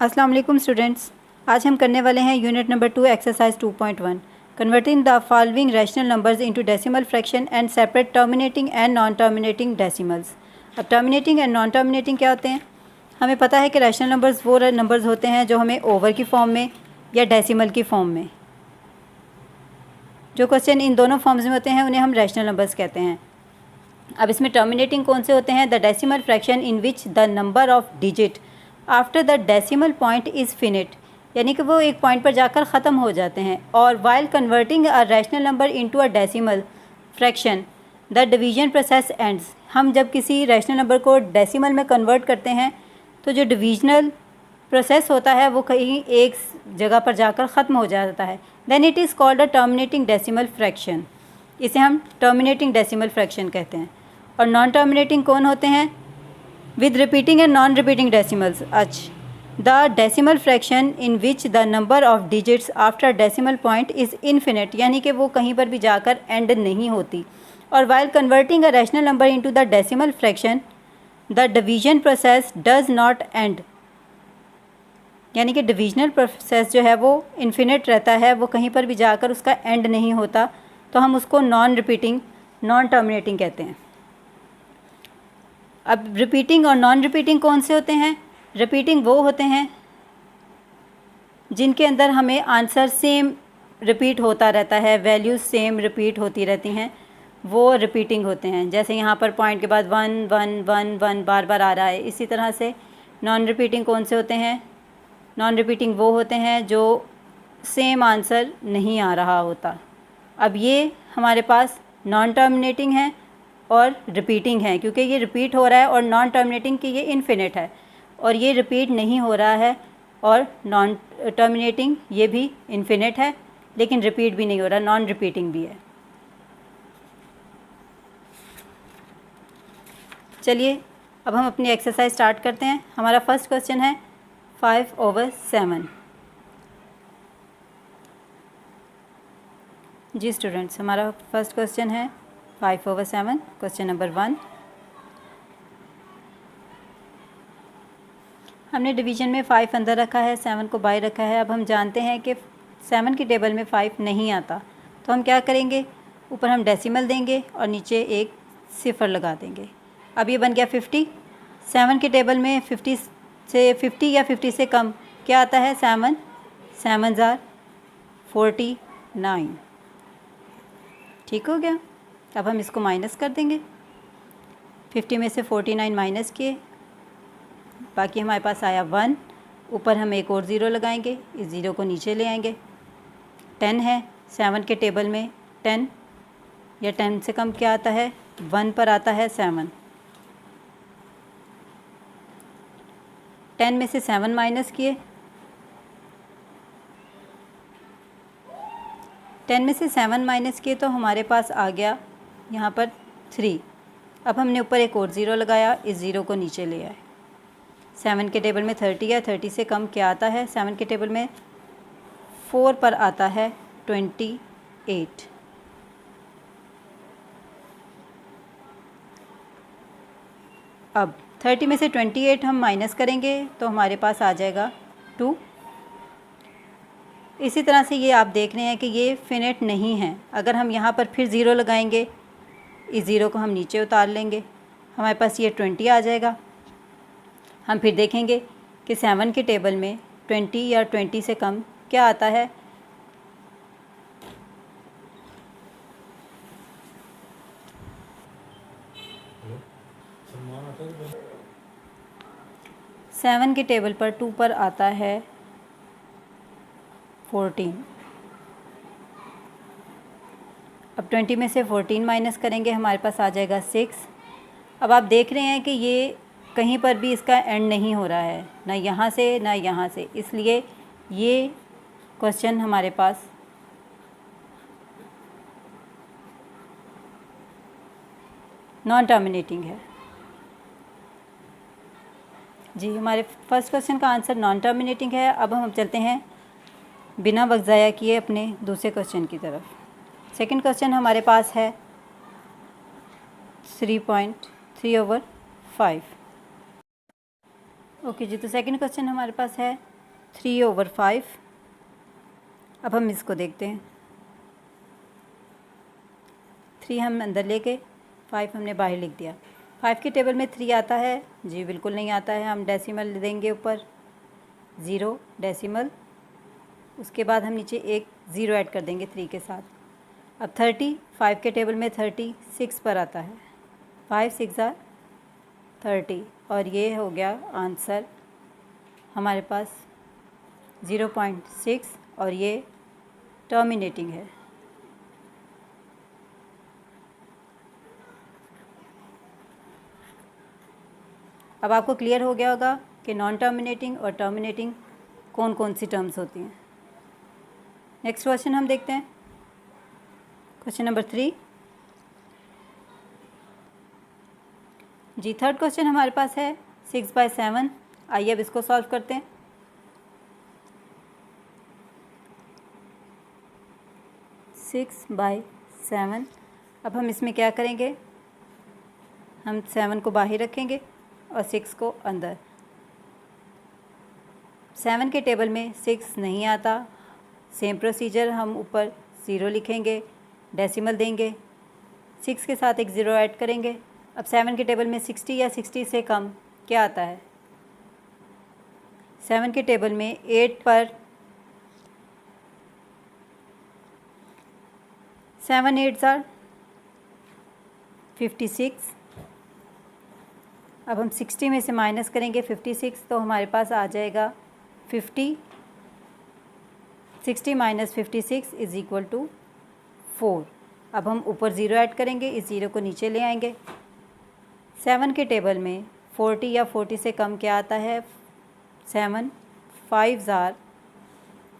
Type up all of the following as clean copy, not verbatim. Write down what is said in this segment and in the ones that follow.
अस्सलाम वालेकुम स्टूडेंट्स, आज हम करने वाले हैं unit number 2 exercise 2.1 converting the following rational numbers into decimal fraction and separate terminating and non terminating decimals. अब टर्मिनेटिंग एंड नॉन टर्मिनेटिंग क्या होते हैं? हमें पता है कि रैशनल नंबर्स वो नंबर्स होते हैं जो हमें ओवर की फॉर्म में या डेसिमल की फॉर्म में, जो क्वेश्चन इन दोनों फॉर्म्स में होते हैं उन्हें हम रैशनल नंबर्स कहते हैं। अब इसमें टर्मिनेटिंग कौन से होते हैं? The decimal fraction in which the number of digit after the decimal point is finite, यानी कि वो एक पॉइंट पर जाकर ख़त्म हो जाते हैं। और while converting a rational number into a decimal fraction the division process ends. हम जब किसी रैशनल नंबर को डेसिमल में कन्वर्ट करते हैं तो जो डिवीजनल प्रोसेस होता है वो कहीं एक जगह पर जाकर ख़त्म हो जाता है। Then it is called a terminating decimal fraction. इसे हम टर्मिनेटिंग डेसिमल फ्रैक्शन कहते हैं। और नॉन टर्मिनेटिंग कौन होते हैं? With repeating and non repeating decimals. अच्छा, the decimal fraction in which the number of digits after decimal point is infinite, यानी कि वो कहीं पर भी जाकर एंड नहीं होती। और while converting a rational number into the decimal fraction the division process does not and, यानी कि डिविजनल प्रोसेस जो है वो इन्फिनिट रहता है, वो कहीं पर भी जाकर उसका एंड नहीं होता, तो हम उसको नॉन रिपीटिंग नॉन टर्मिनेटिंग कहते हैं। अब रिपीटिंग और नॉन रिपीटिंग कौन से होते हैं? रिपीटिंग वो होते हैं जिनके अंदर हमें आंसर सेम रिपीट होता रहता है, वैल्यूज़ सेम रिपीट होती रहती हैं, वो रिपीटिंग होते हैं। जैसे यहाँ पर पॉइंट के बाद 1 1 1 1 बार बार आ रहा है। इसी तरह से नॉन रिपीटिंग कौन से होते हैं? नॉन रिपीटिंग वो होते हैं जो सेम आंसर नहीं आ रहा होता। अब ये हमारे पास नॉन टर्मिनेटिंग है और रिपीटिंग है, क्योंकि ये रिपीट हो रहा है, और नॉन टर्मिनेटिंग की ये इनफिनिट है और ये रिपीट नहीं हो रहा है। और नॉन टर्मिनेटिंग ये भी इनफिनिट है लेकिन रिपीट भी नहीं हो रहा, नॉन रिपीटिंग भी है। चलिए अब हम अपनी एक्सरसाइज स्टार्ट करते हैं। हमारा फर्स्ट क्वेश्चन है 5/7। जी स्टूडेंट्स, हमारा फर्स्ट क्वेश्चन है 5/7, क्वेश्चन नंबर 1। हमने डिवीजन में 5 अंदर रखा है, 7 को बाहर रखा है। अब हम जानते हैं कि 7 की टेबल में 5 नहीं आता, तो हम क्या करेंगे? ऊपर हम डेसिमल देंगे और नीचे एक सिफर लगा देंगे। अब ये बन गया 50। 7 की टेबल में 50 या 50 से कम क्या आता है? 7 7 ज़ार 49। ठीक हो गया। अब हम इसको माइनस कर देंगे। 50 में से 49 माइनस किए, बाकी हमारे पास आया 1। ऊपर हम एक और ज़ीरो लगाएंगे, इस ज़ीरो को नीचे ले आएंगे। 10 है, 7 के टेबल में 10 या 10 से कम क्या आता है? 1 पर आता है 7। 10 में से 7 माइनस किए, 10 में से 7 माइनस किए तो हमारे पास आ गया यहाँ पर 3। अब हमने ऊपर एक और ज़ीरो लगाया, इस ज़ीरो को नीचे ले आए। 7 के टेबल में 30 है, 30 से कम क्या आता है? 7 के टेबल में 4 पर आता है 28। अब 30 में से 28 हम माइनस करेंगे तो हमारे पास आ जाएगा 2। इसी तरह से ये आप देख रहे हैं कि ये फिनिट नहीं है। अगर हम यहाँ पर फिर ज़ीरो लगाएंगे, इस ज़ीरो को हम नीचे उतार लेंगे, हमारे पास ये 20 आ जाएगा। हम फिर देखेंगे कि 7 के टेबल में 20 या 20 से कम क्या आता है? सेवन के टेबल पर 2 पर आता है 14। अब 20 में से 14 माइनस करेंगे, हमारे पास आ जाएगा 6। अब आप देख रहे हैं कि ये कहीं पर भी इसका एंड नहीं हो रहा है, ना यहाँ से ना यहाँ से, इसलिए ये क्वेश्चन हमारे पास नॉन टर्मिनेटिंग है। जी, हमारे फर्स्ट क्वेश्चन का आंसर नॉन टर्मिनेटिंग है। अब हम चलते हैं बिना वक्त ज़ाया किए अपने दूसरे क्वेश्चन की तरफ। सेकंड क्वेश्चन हमारे पास है 3.3/5। ओके जी, तो सेकंड क्वेश्चन हमारे पास है 3/5। अब हम इसको देखते हैं। 3 हम अंदर लेके 5 हमने बाहर लिख दिया। 5 के टेबल में 3 आता है? जी बिल्कुल नहीं आता है। हम डेसिमल देंगे ऊपर 0 डेसिमल, उसके बाद हम नीचे एक 0 ऐड कर देंगे 3 के साथ। अब 30 5 के टेबल में 30 6 पर आता है। 5 6 ज़ा 30 और ये हो गया आंसर हमारे पास 0.6 और ये टर्मिनेटिंग है। अब आपको क्लियर हो गया होगा कि नॉन टर्मिनेटिंग और टर्मिनेटिंग कौन कौन सी टर्म्स होती हैं। नेक्स्ट क्वेश्चन हम देखते हैं, क्वेश्चन नंबर 3। जी थर्ड क्वेश्चन हमारे पास है 6/7। आइए अब इसको सॉल्व करते हैं। Six by 7। अब हम इसमें क्या करेंगे, हम 7 को बाहर रखेंगे और 6 को अंदर। 7 के टेबल में 6 नहीं आता, सेम प्रोसीजर, हम ऊपर 0 लिखेंगे, डेसिमल देंगे, 6 के साथ एक 0 ऐड करेंगे। अब 7 के टेबल में 60 या 60 से कम क्या आता है? 7 के टेबल में 8 पर 7 8 ज़ा 56। अब हम 60 में से माइनस करेंगे 56 तो हमारे पास आ जाएगा 50। 60 माइनस 56 इज़ इक्वल टू 4। अब हम ऊपर 0 ऐड करेंगे, इस 0 को नीचे ले आएंगे। 7 के टेबल में 40 या 40 से कम क्या आता है? 7 5 ज़ा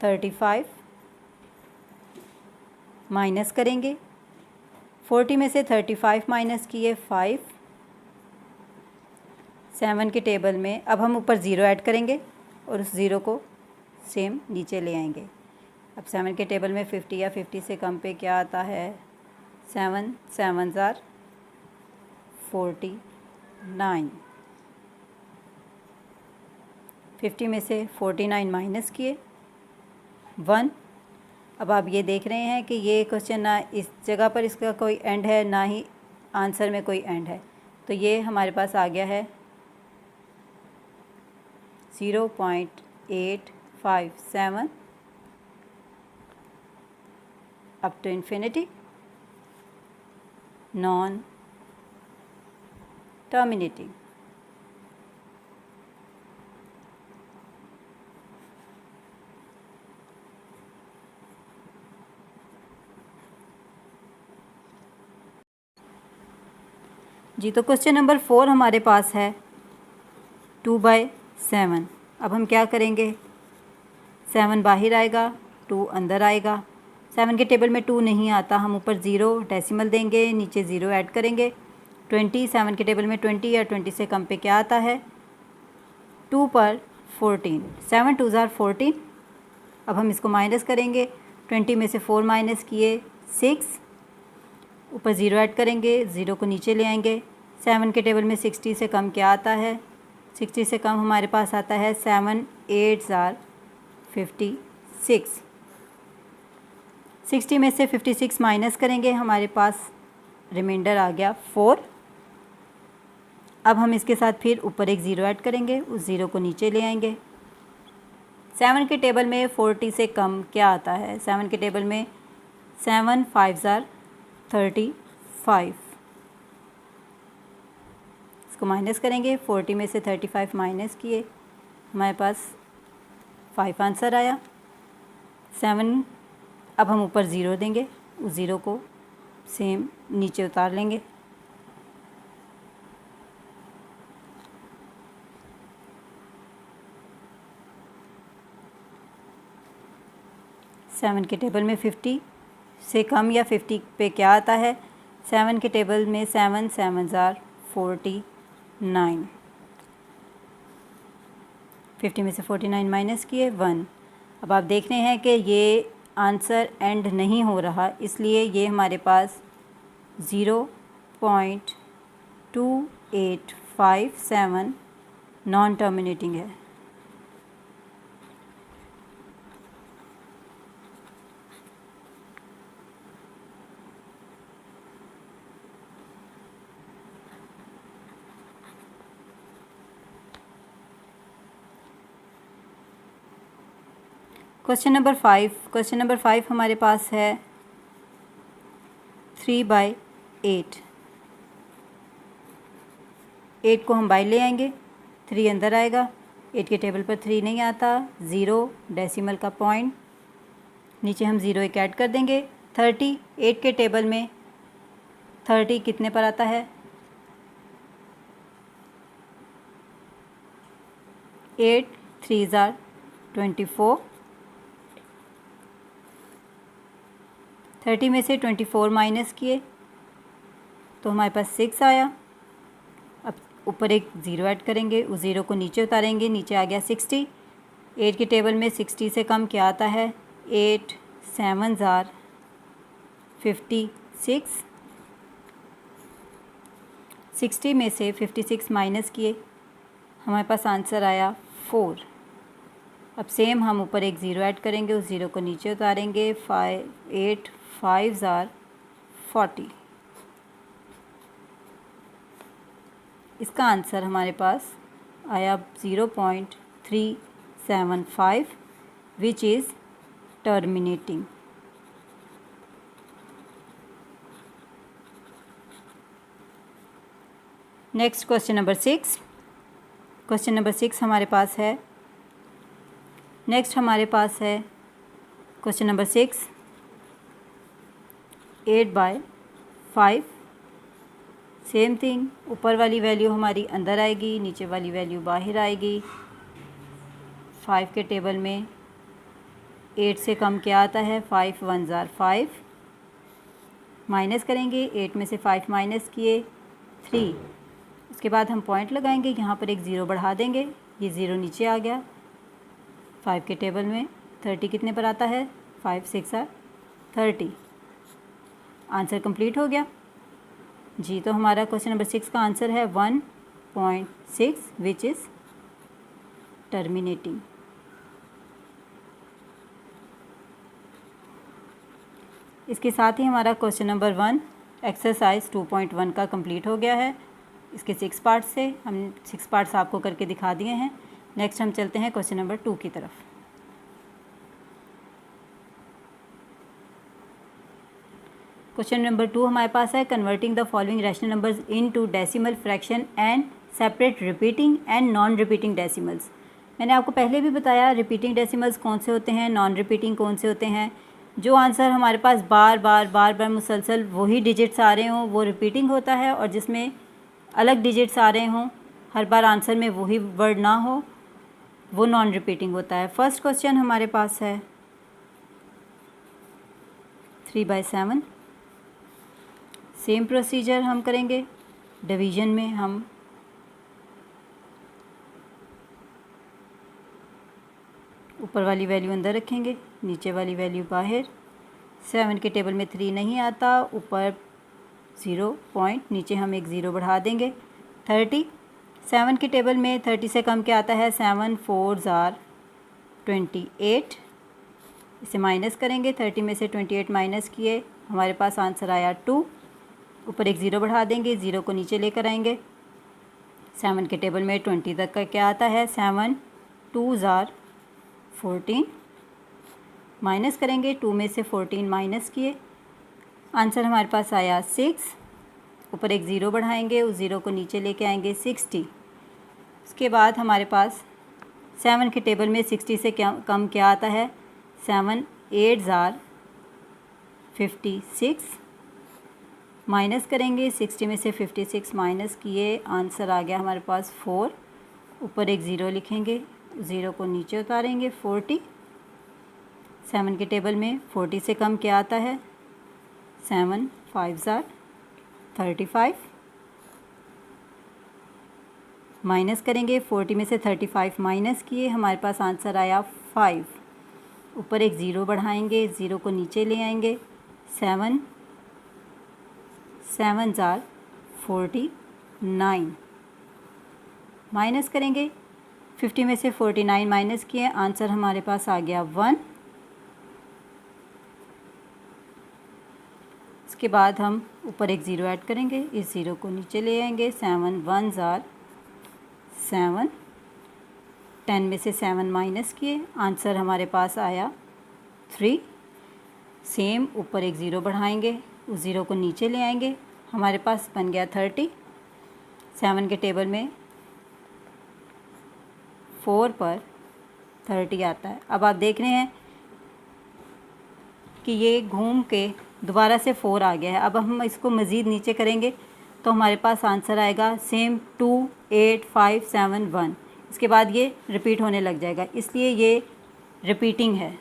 35। माइनस करेंगे, 40 में से 35 माइनस किए 5। 7 के टेबल में अब हम ऊपर 0 ऐड करेंगे और उस 0 को सेम नीचे ले आएंगे। अब 7 के टेबल में 50 या 50 से कम पे क्या आता है? 7 7 ज़ा 49। 50 में से 49 माइनस किए 1। अब आप ये देख रहे हैं कि ये क्वेश्चन ना इस जगह पर इसका कोई एंड है ना ही आंसर में कोई एंड है, तो ये हमारे पास आ गया है 0.857 up to infinity, non terminating. जी तो क्वेश्चन नंबर 4 हमारे पास है 2/7। अब हम क्या करेंगे, 7 बाहर आएगा, 2 अंदर आएगा। 7 के टेबल में 2 नहीं आता, हम ऊपर 0 डेसिमल देंगे, नीचे 0 ऐड करेंगे। 20 7 के टेबल में 20 या 20 से कम पे क्या आता है? 2 पर 14। 7 2 ज़ा 14। अब हम इसको माइनस करेंगे, 20 में से 4 माइनस किए 6, ऊपर 0 ऐड करेंगे, 0 को नीचे ले आएंगे। 7 के टेबल में 60 से कम क्या आता है? 60 से कम हमारे पास आता है 7 8 ज़ा 56। 60 में से 56 माइनस करेंगे, हमारे पास रिमाइंडर आ गया 4। अब हम इसके साथ फिर ऊपर एक 0 ऐड करेंगे, उस 0 को नीचे ले आएंगे। 7 के टेबल में 40 से कम क्या आता है? 7 के टेबल में 7 5 ज़ा 35। इसको माइनस करेंगे, 40 में से 35 माइनस किए, हमारे पास 5 आंसर आया। 7 अब हम ऊपर 0 देंगे, उस 0 को सेम नीचे उतार लेंगे। सेवन के टेबल में 50 से कम या 50 पे क्या आता है? 7 के टेबल में 7 7 ज़ा 49। 50 में से 49 माइनस किए 1। अब आप देख रहे हैं कि ये आंसर एंड नहीं हो रहा, इसलिए ये हमारे पास 0.2857 नॉन टर्मिनेटिंग है। क्वेश्चन नंबर 5 हमारे पास है 3/8। 8 को हम बाहर ले आएंगे, 3 अंदर आएगा। 8 के टेबल पर 3 नहीं आता, 0 डेसिमल का पॉइंट, नीचे हम 0 एक ऐड कर देंगे। 30, 8 के टेबल में 30 कितने पर आता है? 8 3 ज़ार 24। 30 में से 24 माइनस किए तो हमारे पास 6 आया। अब ऊपर एक 0 ऐड करेंगे, उस 0 को नीचे उतारेंगे, नीचे आ गया 60। 8 के टेबल में 60 से कम क्या आता है? 8 7 ज़ार 56। 60 में से 56 माइनस किए, हमारे पास आंसर आया 4। अब सेम हम ऊपर एक 0 ऐड करेंगे, उस 0 को नीचे उतारेंगे। 8 5 ज़ार 40। इसका आंसर हमारे पास आया 0.375 which is terminating. Next question number 6। Question number 6 हमारे पास है, नेक्स्ट हमारे पास है क्वेश्चन नंबर 6 8/5। सेम थिंग, ऊपर वाली वैल्यू हमारी अंदर आएगी, नीचे वाली वैल्यू बाहर आएगी। 5 के टेबल में 8 से कम क्या आता है? 5 1 ज़ार 5। माइनस करेंगे, 8 में से 5 माइनस किए 3। उसके बाद हम पॉइंट लगाएंगे, यहाँ पर एक 0 बढ़ा देंगे, ये 0 नीचे आ गया। 5 के टेबल में 30 कितने पर आता है? 5 6 ज़ार 30। आंसर कंप्लीट हो गया जी। तो हमारा क्वेश्चन नंबर 6 का आंसर है 1.6 विच इज़ टर्मिनेटिंग। इसके साथ ही हमारा क्वेश्चन नंबर 1 एक्सरसाइज 2.1 का कंप्लीट हो गया है। इसके 6 पार्ट्स से हम 6 पार्ट्स आपको करके दिखा दिए हैं। नेक्स्ट हम चलते हैं क्वेश्चन नंबर 2 की तरफ। क्वेश्चन नंबर 2 हमारे पास है, converting the following rational numbers into decimal fraction and separate repeating and non repeating decimals. मैंने आपको पहले भी बताया रिपीटिंग डेसिमल्स कौन से होते हैं, नॉन रिपीटिंग कौन से होते हैं। जो आंसर हमारे पास बार बार मुसलसल वही डिजिट्स आ रहे हों वो रिपीटिंग होता है, और जिसमें अलग डिजिट्स आ रहे हों, हर बार आंसर में वही वर्ड ना हो, वो नॉन रिपीटिंग होता है। फर्स्ट क्वेश्चन हमारे पास है 3/7। सेम प्रोसीजर हम करेंगे। डिवीज़न में हम ऊपर वाली वैल्यू अंदर रखेंगे, नीचे वाली वैल्यू बाहर। 7 के टेबल में 3 नहीं आता, ऊपर 0 पॉइंट, नीचे हम एक 0 बढ़ा देंगे। 30, 7 के टेबल में 30 से कम क्या आता है? 7 4 ज़ार 28। इसे माइनस करेंगे, 30 में से 28 माइनस किए, हमारे पास आंसर आया 2। ऊपर एक 0 बढ़ा देंगे, 0 को नीचे लेकर आएंगे। 7 के टेबल में 20 तक का क्या आता है? 7 2 ज़ार 14। माइनस करेंगे, 2 में से 14 माइनस किए, आंसर हमारे पास आया 6। ऊपर एक 0 बढ़ाएंगे, उस 0 को नीचे लेके आएंगे 60। उसके बाद हमारे पास 7 के टेबल में 60 से कम क्या आता है? 7 8 ज़ार 56। माइनस करेंगे, 60 में से 56 माइनस किए, आंसर आ गया हमारे पास 4। ऊपर एक 0 लिखेंगे, 0 को नीचे उतारेंगे 40। 7 के टेबल में 40 से कम क्या आता है? 7 5 ज़ार 35। माइनस करेंगे, 40 में से 35 माइनस किए, हमारे पास आंसर आया 5। ऊपर एक 0 बढ़ाएंगे, 0 को नीचे ले आएंगे। 7 7 ज़ार 49। माइनस करेंगे, 50 में से 49 माइनस किए, आंसर हमारे पास आ गया 1। इसके बाद हम ऊपर एक 0 ऐड करेंगे, इस 0 को नीचे ले आएंगे। 7 1 ज़ार 7। 10 में से 7 माइनस किए, आंसर हमारे पास आया 3। सेम ऊपर एक ज़ीरो बढ़ाएंगे, उस ज़ीरो को नीचे ले आएंगे, हमारे पास बन गया 30। 7 के टेबल में 4 पर 30 आता है। अब आप देख रहे हैं कि ये घूम के दोबारा से 4 आ गया है। अब हम इसको मज़ीद नीचे करेंगे तो हमारे पास आंसर आएगा सेम 2 8 5 7 1। इसके बाद ये रिपीट होने लग जाएगा, इसलिए ये रिपीटिंग है।